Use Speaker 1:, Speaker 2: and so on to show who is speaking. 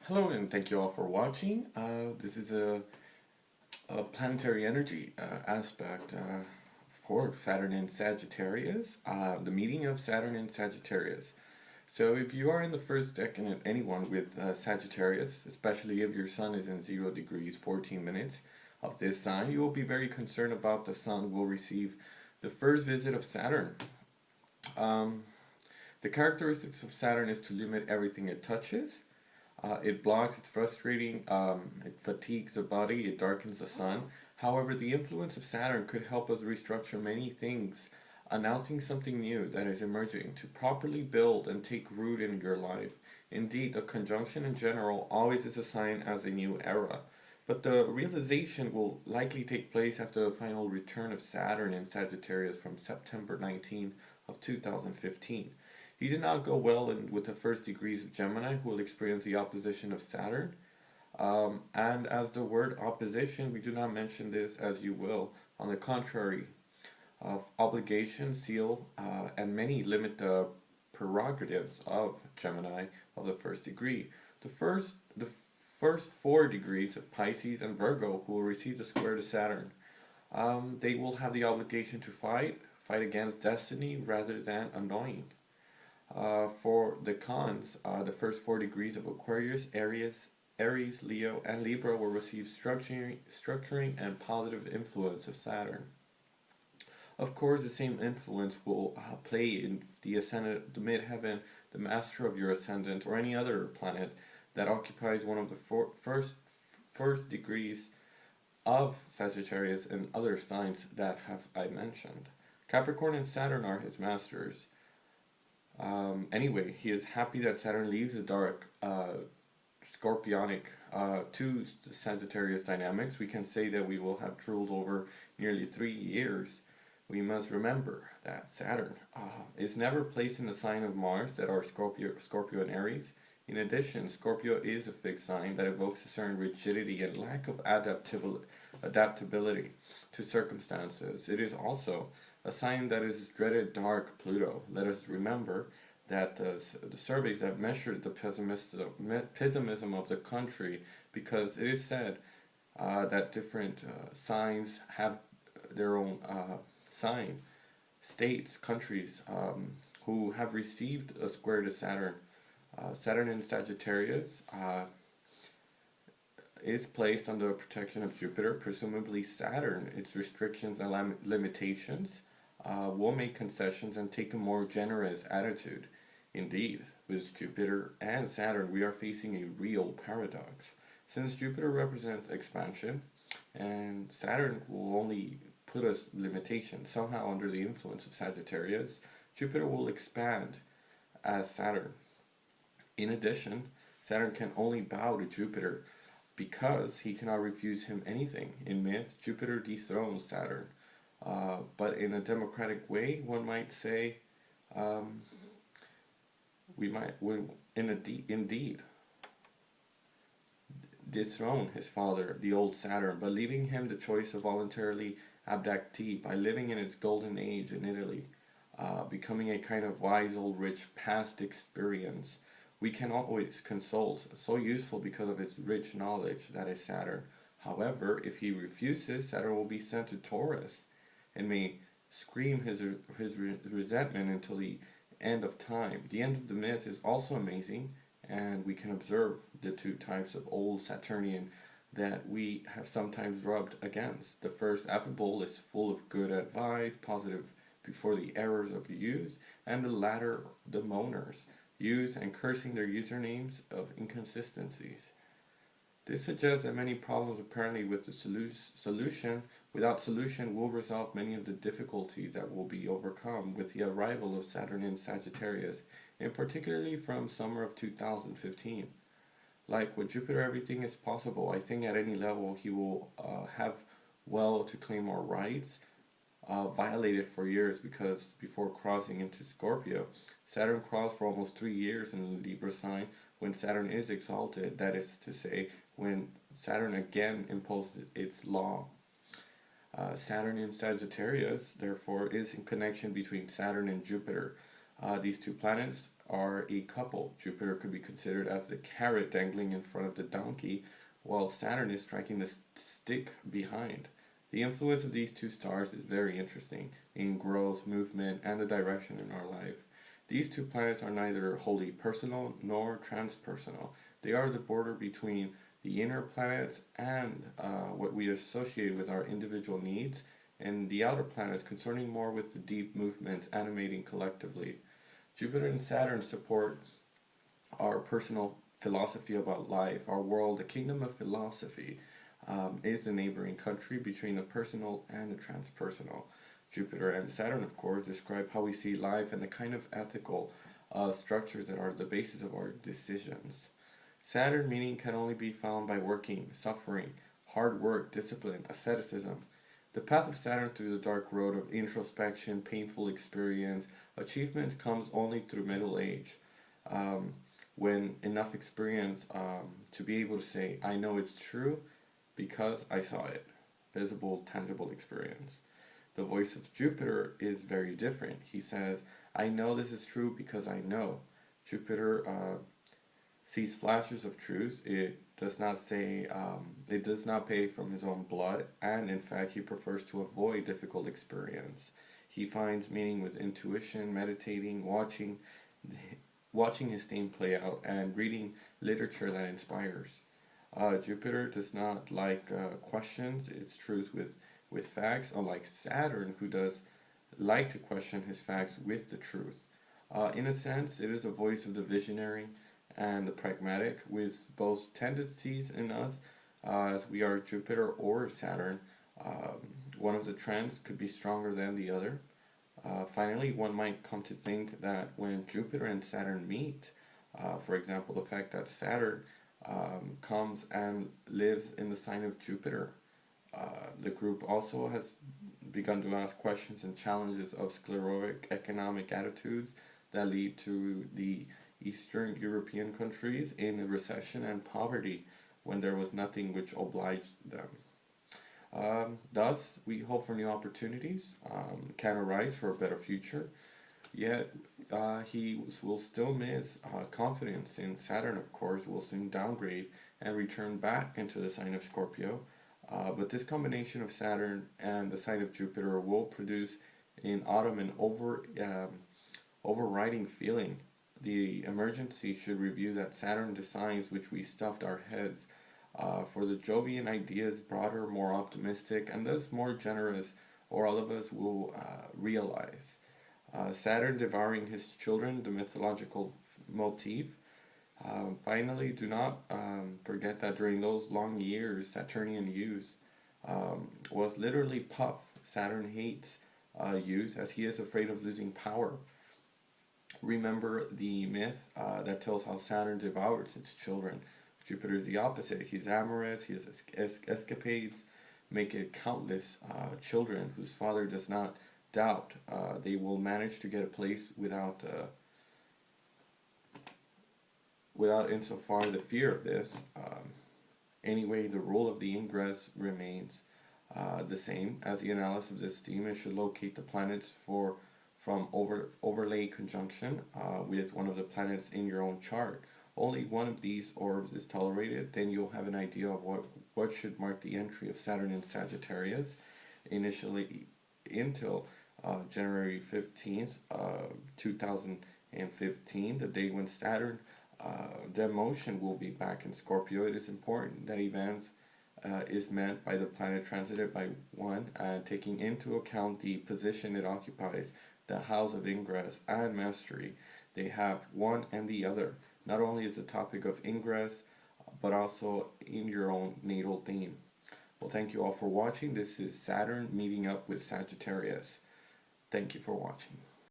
Speaker 1: Hello and thank you all for watching. This is a planetary energy aspect for Saturn in Sagittarius, the meeting of Saturn in Sagittarius. So if you are in the first decan of anyone with Sagittarius, especially if your sun is in 0 degrees 14 minutes of this sign, you will be very concerned about the sun will receive the first visit of Saturn. Um, the characteristics of Saturn is to limit everything it touches. It blocks, it's frustrating, it fatigues the body, it darkens the sun. However, the influence of Saturn could help us restructure many things, announcing something new that is emerging to properly build and take root in your life. Indeed, the conjunction in general always is a sign as a new era. But the realization will likely take place after the final return of Saturn in Sagittarius from September 19th of 2015. He did not go well with the first degrees of Gemini, who will experience the opposition of Saturn. And as the word opposition, we do not mention this as you will. On the contrary, of obligation, seal, and many limit the prerogatives of Gemini of the first degree. The first 4 degrees of Pisces and Virgo, who will receive the square to Saturn, they will have the obligation to fight against destiny rather than annoying. For the cons, the first 4 degrees of Aquarius, Aries, Leo, and Libra will receive structuring and positive influence of Saturn. Of course, the same influence will play in the ascendant, the midheaven, the master of your ascendant, or any other planet that occupies one of the first degrees of Sagittarius and other signs that have I mentioned. Capricorn and Saturn are his masters. Anyway, he is happy that Saturn leaves the dark scorpionic to the Sagittarius dynamics. We can say that we will have drooled over nearly 3 years. We must remember that Saturn is never placed in the sign of Mars that are Scorpio and Aries. In addition, Scorpio is a fixed sign that evokes a certain rigidity and lack of adaptability to circumstances. It is also a sign that is dreaded dark Pluto. Let us remember that the surveys that measured the pessimism of the country, because it is said that different signs have their own sign, states, countries who have received a square to Saturn. Saturn in Sagittarius is placed under the protection of Jupiter. Presumably Saturn, its restrictions and limitations, will make concessions and take a more generous attitude. Indeed, with Jupiter and Saturn, we are facing a real paradox. Since Jupiter represents expansion, and Saturn will only put us limitations, somehow under the influence of Sagittarius, Jupiter will expand as Saturn. In addition, Saturn can only bow to Jupiter because he cannot refuse him anything. In myth, Jupiter dethrones Saturn. But in a democratic way, one might say, indeed dethrone his father, the old Saturn, but leaving him the choice of voluntarily abdicate by living in its golden age in Italy, becoming a kind of wise old rich past experience. We can always consult, so useful because of its rich knowledge, that is Saturn. However, if he refuses, Saturn will be sent to Taurus and may scream his resentment until the end of time. The end of the myth is also amazing, and we can observe the two types of old Saturnian that we have sometimes rubbed against. The first affable is full of good advice, positive before the errors of youth, and the latter, the moaners, youth and cursing their usernames of inconsistencies. This suggests that many problems apparently with the without solution will resolve many of the difficulties that will be overcome with the arrival of Saturn in Sagittarius, and particularly from summer of 2015. Like with Jupiter, everything is possible. I think at any level he will have well to claim our rights, violated for years because before crossing into Scorpio, Saturn crossed for almost 3 years in the Libra sign when Saturn is exalted, that is to say, when Saturn again imposed its law. Saturn in Sagittarius, therefore, is in connection between Saturn and Jupiter. These two planets are a couple. Jupiter could be considered as the carrot dangling in front of the donkey, while Saturn is striking the stick behind. The influence of these two stars is very interesting in growth, movement, and the direction in our life. These two planets are neither wholly personal nor transpersonal. They are the border between the inner planets and what we associate with our individual needs, and the outer planets concerning more with the deep movements animating collectively. Jupiter and Saturn support our personal philosophy about life, our world, the kingdom of philosophy. Is the neighboring country between the personal and the transpersonal. Jupiter and Saturn, of course, describe how we see life and the kind of ethical structures that are the basis of our decisions. Saturn meaning can only be found by working, suffering, hard work, discipline, asceticism. The path of Saturn through the dark road of introspection, painful experience, achievements comes only through middle age. Um, when enough experience to be able to say, I know it's true because I saw it. Visible, tangible experience. The voice of Jupiter is very different. He says, I know this is true because I know. Jupiter sees flashes of truth. It does not say, it does not pay from his own blood, and in fact, he prefers to avoid difficult experience. He finds meaning with intuition, meditating, watching his theme play out, and reading literature that inspires. Jupiter does not like questions its truth with facts, unlike Saturn, who does like to question his facts with the truth. In a sense, it is a voice of the visionary and the pragmatic, with both tendencies in us, as we are Jupiter or Saturn. Um, one of the trends could be stronger than the other. Finally, one might come to think that when Jupiter and Saturn meet, for example, the fact that Saturn comes and lives in the sign of Jupiter. The group also has begun to ask questions and challenges of sclerotic economic attitudes that lead to the Eastern European countries in a recession and poverty when there was nothing which obliged them. Thus, we hope for new opportunities can arise for a better future. Yet, he will still miss confidence in Saturn, of course, will soon downgrade and return back into the sign of Scorpio. But this combination of Saturn and the sign of Jupiter will produce in autumn an overriding feeling. The emergency should review that Saturn designs which we stuffed our heads for the Jovian ideas broader, more optimistic, and thus more generous, or all of us will realize. Saturn devouring his children, the mythological motif. Finally, do not forget that during those long years, Saturnian youth was literally puff. Saturn hates youth as he is afraid of losing power. Remember the myth that tells how Saturn devours its children. Jupiter is the opposite. He's amorous, he has escapades, make it countless children whose father does not doubt they will manage to get a place without insofar the fear of this. Anyway, the rule of the ingress remains the same. As the analysis of this theme, it should locate the planets from overlay conjunction with one of the planets in your own chart. Only one of these orbs is tolerated, then you'll have an idea of what should mark the entry of Saturn in Sagittarius initially until January 15th, 2015, the day when Saturn demotion will be back in Scorpio. It is important that events is meant by the planet transited by one, taking into account the position it occupies, the house of ingress and mastery. They have one and the other. Not only is the topic of ingress, but also in your own natal theme. Well, thank you all for watching. This is Saturn meeting up with Sagittarius. Thank you for watching.